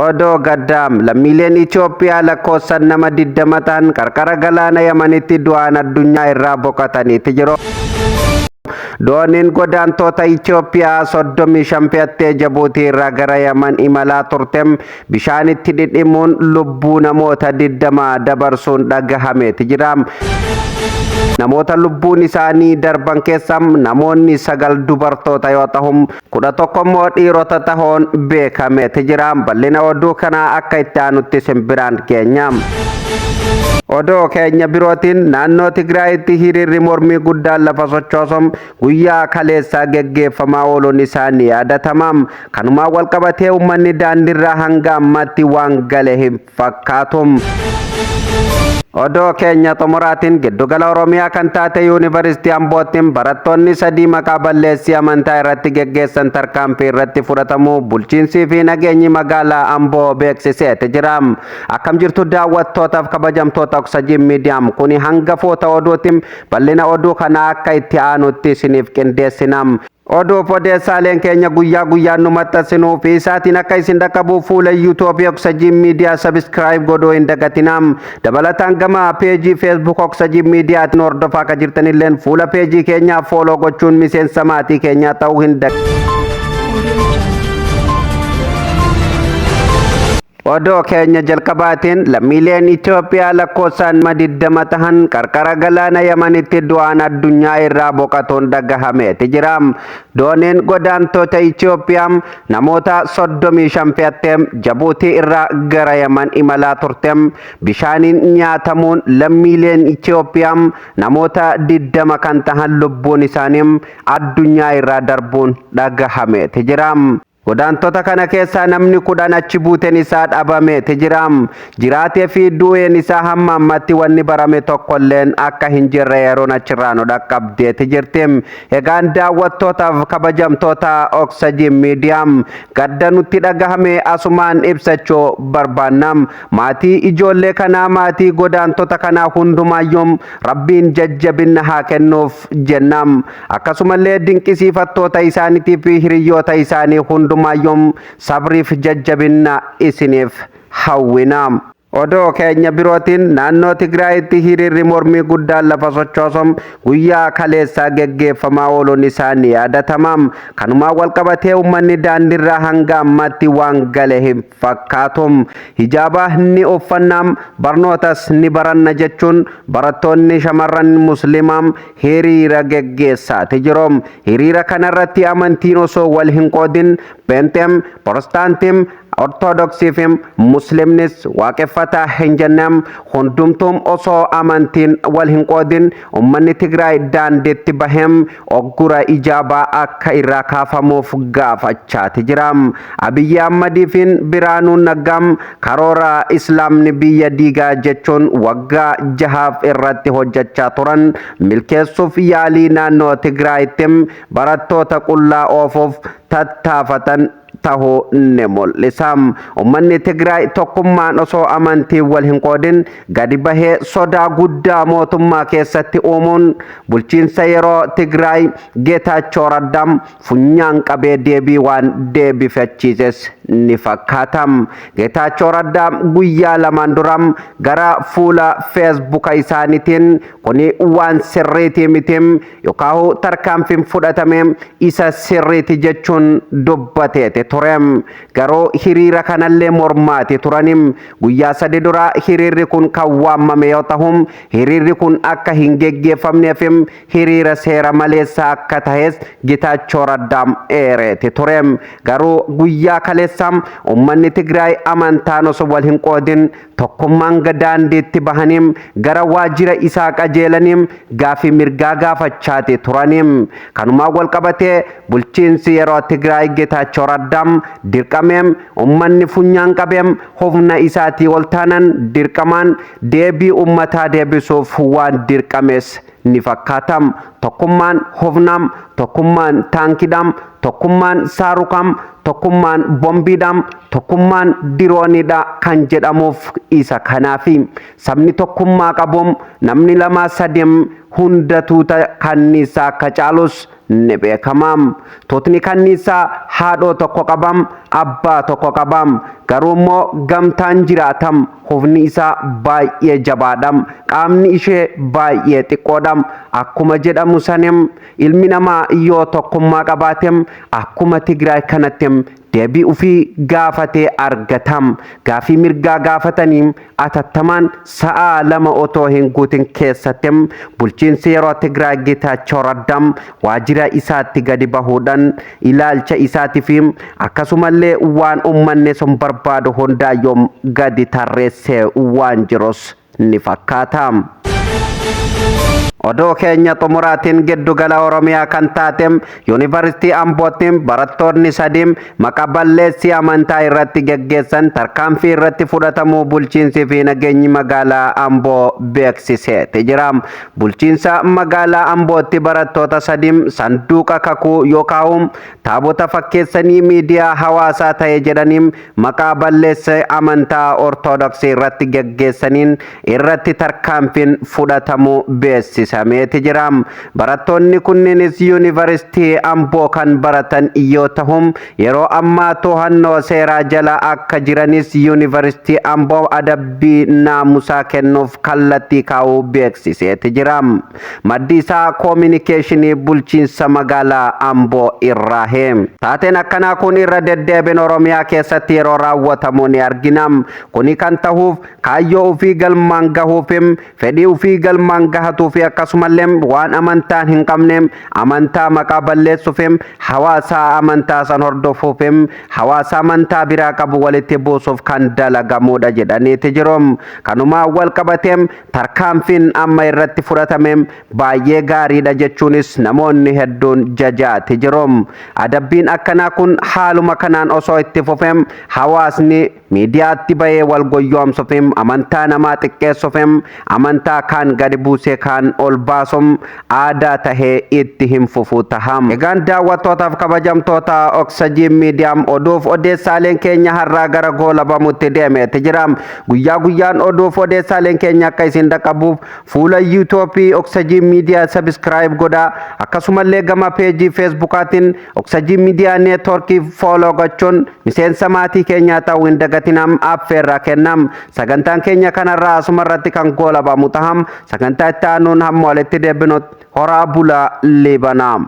Odoo gaddaam lammiileen Itoophiyaa lakkoofsan nama 20 ta'an qarqara galaana Yamanitti du'aan addunyaa irraa boqotaniiti jiru. Dooniin godaantota Itoophiyaa 35 fe'attee Jabuutii irraa gara Yaman imalaa turtem bishaanitti dhidhimuun lubbuu namoota 20 dabarsuun dhagahameeti jira. Namoota lubbuun isaanii darban keessaa namoonni 9 dubartoota yoo ta'u 11 immoo dhiirota ta'uun beekameeti jira. Bal'ina oduu kanaa akka itti aanutti simbiraan keenya. Odoo keenya birootiin naannoo Tigraayitti hiriirri mormii guddaan lafa sochoosom guyyaa kaleessaa geggeeffamaa ooluun isaanii yaadatama. Kanumaan walqabatee uummanni daandiirraa hanga ammaatti waan gale hin fakkaatu. Odoo keenya xumuraatiin giddugala Oromiyaa kan taate Yuunivarsiitii Amboottiin barattoonni 3 maqaa balleessii amantaa irratti geggeessan tarkaanfii irratti fudhatamu bulchiinsii fi nageenyi magaalaa Amboo beeksiseeti jira. Akkam jirtu daawwattootaaf kabajamtoota Oksajjiin Miidiyaam kuni hangafoota oduutiin bal'ina oduu kana akka itti aanutti isiniif qindeessinam. Oduu odeessaaleen keenya guyyaa guyyaan nu maxxansinuu fi isaatiin akka isin dhaqqabuuf fuula YouTube Oksajjiin Miidiyaa subscribe godhuu hin dagatinam. Dabalataan gama peejii Facebook Oksajjiin Miidiyaatiin hordofaa akka jirtanilleen fuula peejii keenyaa follow gochuun miseensa maatii keenyaa ta'uu hin dagatinaa. Odoo keenya jalqabaatiin lammiileen Itoophiyaa lakkoofsaan 20 ta'an qarqara galaana Yamanitti du'aan addunyaa irraa boqotuun dhagahameeti jira. Dooniin godaantota Itoophiyaa namoota 35 fe'attee Jabuutii irraa gara Yaman imalaa turte bishaaniin nyaatamuun lammiileen Itoophiyaa namoota 20 kan ta'an lubbuun isaanii addunyaa irraa darbuun dhagahameeti jira. Godaantota kana keessaa namni 10 achi buuteen isaa dhabameeti jira. Jiraatee fi du'een isaa hamma ammatti wanni barame tokkolleen akka hin jirre yeroon achirraa nu dhaqqabdeeti jirti. Egaan daawwattootaaf kabajamtoota Oksajjiin Miidiyaam gadda nutti dhagahame asumaan ibsachuu barbaannam. Maatii ijoollee kanaa maatii godaantota kanaa hundumaayyuu Rabbiin jajjabina haa kennuuf jennam. Akkasumallee dinqisiifattoota isaaniitii fi hiriyoota isaanii hundumayyuu sabriif jajjabina isiniif hawwinam. Odoo keenya birootiin naannoo Tigraayitti hiriirri mormii guddaan lafa sochoosom guyyaa kaleessaa geggeeffamaa ooluun isaanii yaadatama. Kanumaan walqabatee uummanni daandiirraa hanga ammaatti waan gale hin fakkaatu. Hijaaba ni uffannam barnootas ni baranna jechuun barattoonni shamarran musliimaa hiriira geggeessaati jiru. Hiriira kanarratti amantiin osoo wal hin qoodin Peenteem, Protestaantiim, Ortodoksii fi Musliimnis waaqeffataa hin jennam hundumtuun osoo amantiin wal hin qoodin uummanni Tigraay daandiitti bahem oggura ijaabaa akka irraa kaafamuuf gaafachaati jira. Abiyyi Ahmadii fi Biraanuun Naggaam karoora Islaamni biyya diigaa jechuun waggaa 6 irratti hojjechaa turan milkeessuuf yaalii naannoo Tigraayitti barattoota qullaa oofuuf tattaafatan tahuu ni mul'isa. Uummanni Tigraay tokkummaan osoo amantii wal hin qoodin gadi bahee sodaa guddaa mootummaa keessatti uumuun bulchiinsa yeroo Tigraay Geetaachoo Raddaa funyaan qabee deebii waan deebifachiises ni fakkaata. Geetaachoo Raddaa guyyaa 2 dura gara fuula Facebook isaaniitiin kuni waan sirriitii miti yookaan tarkaanfiin fudhatame isa sirriiti jechuun dubbateeti turem. Garuu hiriira kanallee mormaati turanim guyyaa 3 dura hiriirri kun kan waamame yoo ta'u hiriirri kun akka hin geggeeffamneef hiriira seera maleessa akka tahes Geetaachoo Raddaa eereeti turem. Garuu guyyaa kaleessa uummanni Tigraay amantaan osoo wal hin qoodin tokkummaan daandiitti bahanim gara waajjira isaa qajeelanim gaafii mirgaa gaafachaati turanim. Kanumaan walqabatee bulchiinsi yeroo Tigraay Geetaachoo Raddaa dirqameem uummanni funyaan qabeem humna isaatii ol taanan dirqamaan deebii uummataa deebisuuf waan dirqames ni fakkaatam. Tokkummaan hofnam, tokkummaan taankidam, tokkummaan saarukam, tokkummaan bombiidham, tokkummaan diroonidha kan jedhamuuf isa kanaafi sabni tokkummaa qabuum namni 2-3 hunda tuuta kanniisaa akka caalus ni beekamam. Tuutni kanniisaa haadhoo tokko qabam abbaa tokko qabam garuu immoo gamtaan jiraatam hofni isaa baay'ee jabaadham qaamni ishee baay'ee xiqqoodham akkuma jedhamu sanem ilmi namaa yoo tokkummaa qabaatem akkuma Tigraay kanattem deebii ufii gaafatee argatam gaafii mirgaa gaafataniim atattamaan sa'a lama otoo hin guutin keessattem bulchiinsi yeroo Tigraay Geetaachoo Raddam waajjira isaatti gadi bahuudhaan ilaalcha isaatiif akkasumallee waan ummanni sun barbaadu hundaayyoom gadi tarreessee waan jirus ni fakkaata. Odoo keenya xumuraatiin giddu gala Oromiyaa kan taatem Yuunivarsiitii Ambootiin barattoonni sadiim maqaa balleessii amantaa irratti geggeessan tarkaanfii irratti fudhatamuu bulchiinsi fi nageenyi magaalaa Amboo beeksiseeti jira. Bulchiinsa magaalaa Ambootti barattoota sadiim sanduuqa kakuu yookaan taabota fakkeessanii miidiyaa hawaasaa ta'e jedhaniin maqaa balleessii amantaa Ortodoksii irratti geggeessaniin irratti tarkaanfiin fudhatamuu beeksise. Sameeti jiram barattoonni kunniinis Yuunivarsiitii Amboo kan baratan yoo ta'um yeroo ammaa to'annoo seeraa jala akka jiranis Yuunivarsiitii Amboo adabbii naamusaa kennuuf kallattii kaa'uu beeksiseeti jiram. Maddi isaa koominikeeshinii bulchiinsa magaalaa Amboo irraahe. Taateen akkanaa kun irra deddeebiin Oromiyaa keessatti yeroo raawwatamu ni arginam. Kuni kan ta'uuf kaayyoo ufii galmaan gahuufim fedhii ufii galmaan gahatuuf akkasumallee waan amantaan hin qabneem amantaa maqaa balleessuufim hawaasa amantaa san hordofuufim hawaasa amantaa biraa qabu walitti buusuuf kan dalagamuudha jedhaniiti jirum. Kanuma wal qabateem tarkaanfiin amma irratti fudhatameem baay'ee gaariidha jechuunis namoonni hedduun jajaati jirum. Adabbiin akkanaa kun haaluma kanaan osoo itti fufeem hawaasni miidiyaatti bahee wal goyyoomsuufim amantaa namaa xiqqeessuufim amantaa kaan gadi buusee kaan ol baasum aadaa tahee itti hin fufu taham. Egaan daawwattootaaf kabajamtoota Oxygen Media oduuf odeessaaleen keenya har'aa gara goolabamutti deemeeti jiram. Guyyaa guyyaan oduuf odeessaaleen keenya akka isin dhaqqabuuf fuula YouTube Oxygen Media subscribe godhaa akkasumallee gama peejii Facebookaatiin Oxygen Media Network follow gochuun miseensa maatii keenyaa ta'uu hin dagatinam affeerraa kennam. Sagantaan keenya kanarraa asumarratti kan goolabamu taham sagantaa itti aanuun hamma walitti deebinutti horaa bulaa Libanam.